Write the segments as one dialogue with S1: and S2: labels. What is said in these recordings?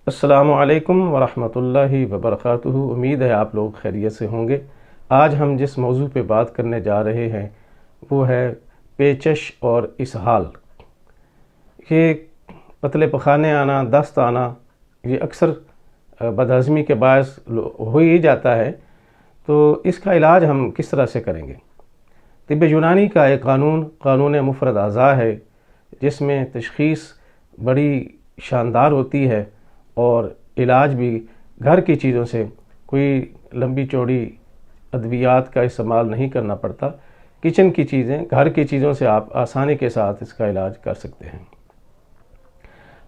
S1: السلام علیکم ورحمۃ اللہ وبرکاتہ۔ امید ہے آپ لوگ خیریت سے ہوں گے۔ آج ہم جس موضوع پہ بات کرنے جا رہے ہیں وہ ہے پیچش اور اسہال۔ یہ پتلے پخانے آنا، دست آنا، یہ اکثر بدہضمی کے باعث ہو ہی جاتا ہے، تو اس کا علاج ہم کس طرح سے کریں گے؟ طب یونانی کا ایک قانون مفرد اعضاء ہے، جس میں تشخیص بڑی شاندار ہوتی ہے اور علاج بھی گھر کی چیزوں سے، کوئی لمبی چوڑی ادویات کا استعمال نہیں کرنا پڑتا۔ کچن کی چیزیں، گھر کی چیزوں سے آپ آسانی کے ساتھ اس کا علاج کر سکتے ہیں۔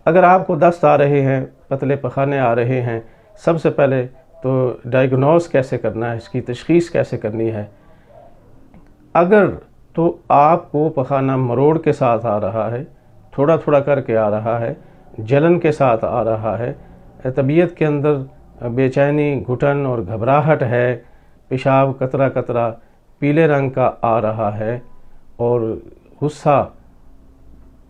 S1: اگر آپ کو دست آ رہے ہیں، پتلے پخانے آ رہے ہیں، سب سے پہلے تو ڈائیگنوز کیسے کرنا ہے، اس کی تشخیص کیسے کرنی ہے۔ اگر تو آپ کو پخانہ مروڑ کے ساتھ آ رہا ہے، تھوڑا تھوڑا کر کے آ رہا ہے، جلن کے ساتھ آ رہا ہے، طبیعت کے اندر بے چینی، گھٹن اور گھبراہٹ ہے، پیشاب قطرہ قطرہ پیلے رنگ کا آ رہا ہے اور غصہ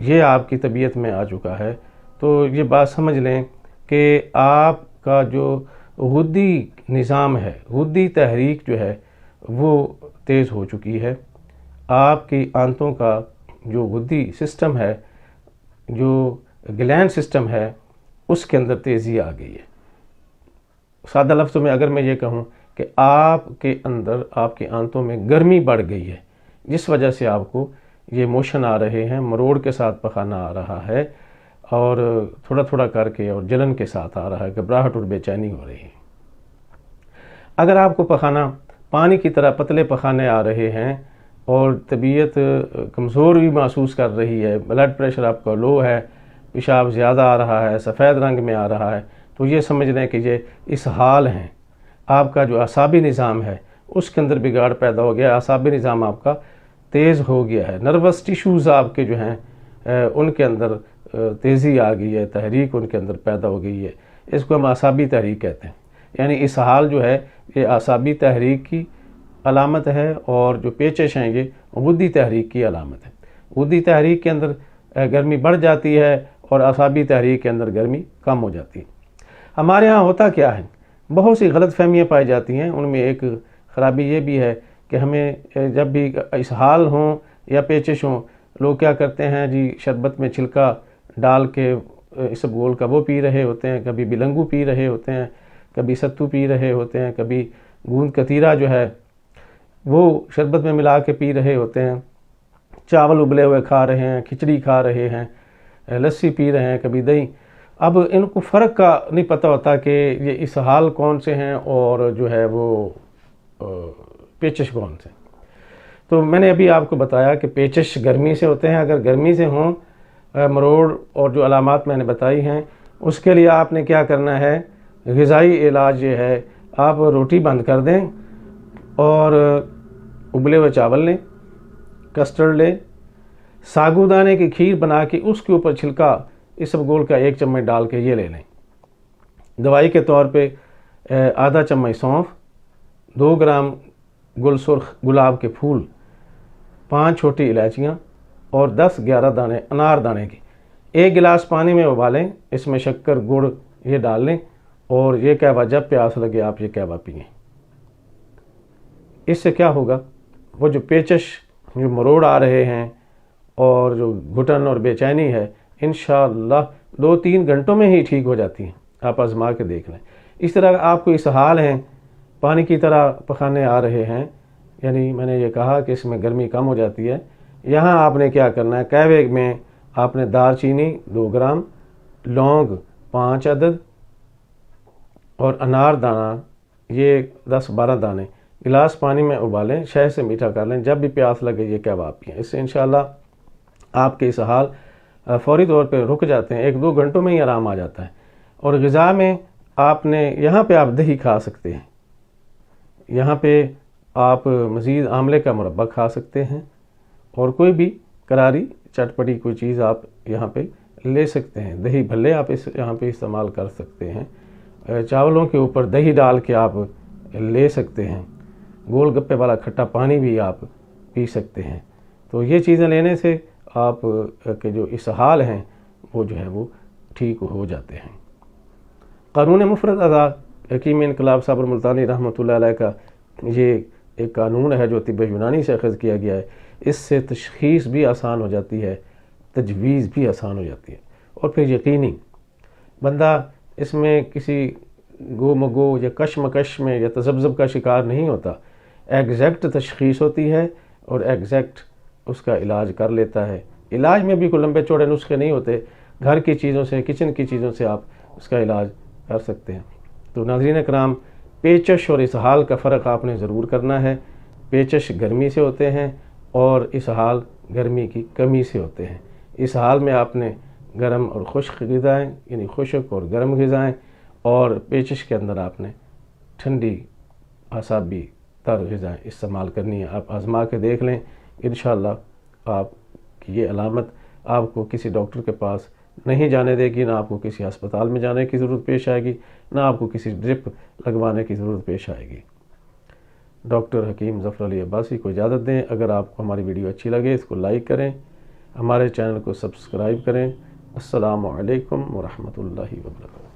S1: یہ آپ کی طبیعت میں آ چکا ہے، تو یہ بات سمجھ لیں کہ آپ کا جو غدی نظام ہے، غدی تحریک جو ہے وہ تیز ہو چکی ہے۔ آپ کی آنتوں کا جو غدی سسٹم ہے، جو گلینڈ سسٹم ہے، اس کے اندر تیزی آ گئی ہے۔ سادہ لفظوں میں اگر میں یہ کہوں کہ آپ کے اندر، آپ کی آنتوں میں گرمی بڑھ گئی ہے، جس وجہ سے آپ کو یہ موشن آ رہے ہیں، مروڑ کے ساتھ پخانہ آ رہا ہے اور تھوڑا تھوڑا کر کے اور جلن کے ساتھ آ رہا ہے، گھبراہٹ اور بے چینی ہو رہی ہے۔ اگر آپ کو پخانہ پانی کی طرح پتلے پخانے آ رہے ہیں اور طبیعت کمزور بھی محسوس کر رہی ہے، بلڈ پریشر آپ کا لو ہے، پیشاب زیادہ آ رہا ہے، سفید رنگ میں آ رہا ہے، تو یہ سمجھ لیں کہ یہ اسہال ہیں۔ آپ کا جو اعصابی نظام ہے اس کے اندر بگاڑ پیدا ہو گیا، اعصابی نظام آپ کا تیز ہو گیا ہے، نروس ٹیشوز آپ کے جو ہیں ان کے اندر تیزی آ گئی ہے، تحریک ان کے اندر پیدا ہو گئی ہے۔ اس کو ہم اعصابی تحریک کہتے ہیں۔ یعنی اسہال جو ہے یہ اعصابی تحریک کی علامت ہے، اور جو پیچش ہیں یہ غدی تحریک کی علامت ہے۔ غدی تحریک کے اندر گرمی بڑھ جاتی ہے اور اعصابی تحریک کے اندر گرمی کم ہو جاتی ہے۔ ہمارے ہاں ہوتا کیا ہے، بہت سی غلط فہمیاں پائی جاتی ہیں۔ ان میں ایک خرابی یہ بھی ہے کہ ہمیں جب بھی اسہال ہوں یا پیچش ہوں، لوگ کیا کرتے ہیں جی، شربت میں چھلکا ڈال کے اسبگول کا وہ پی رہے ہوتے ہیں، کبھی بلنگو پی رہے ہوتے ہیں، کبھی ستو پی رہے ہوتے ہیں، کبھی گوند کتیرا جو ہے وہ شربت میں ملا کے پی رہے ہوتے ہیں، چاول ابلے ہوئے کھا رہے ہیں، کھچڑی کھا رہے ہیں، لسی پی رہے ہیں، کبھی دہی۔ اب ان کو فرق کا نہیں پتہ ہوتا کہ یہ اسہال کون سے ہیں اور جو ہے وہ پیچش کون سے۔ تو میں نے ابھی آپ کو بتایا کہ پیچش گرمی سے ہوتے ہیں۔ اگر گرمی سے ہوں، مروڑ اور جو علامات میں نے بتائی ہیں، اس کے لیے آپ نے کیا کرنا ہے، غذائی علاج یہ ہے، آپ روٹی بند کر دیں اور ابلے ہوئے چاول لیں، کسٹرڈ لیں، ساگو دانے کی کھیر بنا کے اس کے اوپر چھلکا اسبگول کا 1 چمچ ڈال کے یہ لے لیں۔ دوائی کے طور پہ آدھا چمچ سونف، 2 گرام گل سرخ گلاب کے پھول، 5 چھوٹی الائچیاں اور 10-11 دانے انار دانے کی 1 گلاس پانی میں ابالیں، اس میں شکر گڑ یہ ڈال لیں اور یہ قہوہ جب پیاس لگے آپ یہ قہوہ پئیں۔ اس سے کیا ہوگا، وہ جو پیچش، جو مروڑ آ رہے ہیں اور جو گھٹن اور بے چینی ہے، انشاءاللہ 2-3 گھنٹوں میں ہی ٹھیک ہو جاتی ہیں۔ آپ آزما کے دیکھ لیں۔ اس طرح آپ کو اسہال ہیں، پانی کی طرح پخانے آ رہے ہیں، یعنی میں نے یہ کہا کہ اس میں گرمی کم ہو جاتی ہے، یہاں آپ نے کیا کرنا ہے، قہوے میں آپ نے دار چینی 2 گرام، لونگ 5 عدد اور انار دانہ یہ 10-12 دانے گلاس پانی میں ابالیں، شہد سے میٹھا کر لیں، جب بھی پیاس لگے یہ قہوہ پئیں۔ اس سے انشاءاللہ آپ کے اسہال فوری طور پہ رک جاتے ہیں، 1-2 گھنٹوں میں ہی آرام آ جاتا ہے۔ اور غذا میں آپ نے یہاں پہ آپ دہی کھا سکتے ہیں، یہاں پہ آپ مزید آملے کا مربع کھا سکتے ہیں، اور کوئی بھی کراری چٹپٹی کوئی چیز آپ یہاں پہ لے سکتے ہیں۔ دہی بھلے آپ یہاں پہ استعمال کر سکتے ہیں، چاولوں کے اوپر دہی ڈال کے آپ لے سکتے ہیں، گول گپے والا کھٹا پانی بھی آپ پی سکتے ہیں۔ تو یہ چیزیں لینے سے آپ کے جو اسہال ہیں وہ جو ہے وہ ٹھیک ہو جاتے ہیں۔ قانون مفرد ادا حکیم انقلاب صابر ملتانی رحمۃ اللہ علیہ کا یہ ایک قانون ہے جو طب یونانی سے اخذ کیا گیا ہے. اس سے تشخیص بھی آسان ہو جاتی ہے، تجویز بھی آسان ہو جاتی ہے، اور پھر یقینی بندہ اس میں کسی گو مگو یا کشمکش میں یا تذبذب کا شکار نہیں ہوتا. ایگزیکٹ تشخیص ہوتی ہے اور ایگزیکٹ اس کا علاج کر لیتا ہے. علاج میں بھی کوئی لمبے چوڑے نسخے نہیں ہوتے، گھر کی چیزوں سے، کچن کی چیزوں سے آپ اس کا علاج کر سکتے ہیں. تو ناظرین کرام، پیچش اور اسہال کا فرق آپ نے ضرور کرنا ہے. پیچش گرمی سے ہوتے ہیں اور اسہال گرمی کی کمی سے ہوتے ہیں. اسہال میں آپ نے گرم اور خشک غذائیں یعنی خشک اور گرم غذائیں، اور پیچش کے اندر آپ نے ٹھنڈی اعصابی تر غذائیں استعمال کرنی ہیں. آپ آزما کے دیکھ لیں، انشاءاللہ آپ کی یہ علامت آپ کو کسی ڈاکٹر کے پاس نہیں جانے دے گی، نہ آپ کو کسی ہسپتال میں جانے کی ضرورت پیش آئے گی، نہ آپ کو کسی ڈرپ لگوانے کی ضرورت پیش آئے گی. ڈاکٹر حکیم ظفر علی عباسی کو اجازت دیں. اگر آپ کو ہماری ویڈیو اچھی لگے اس کو لائک کریں، ہمارے چینل کو سبسکرائب کریں. السلام علیکم ورحمۃ اللہ وبرکاتہ.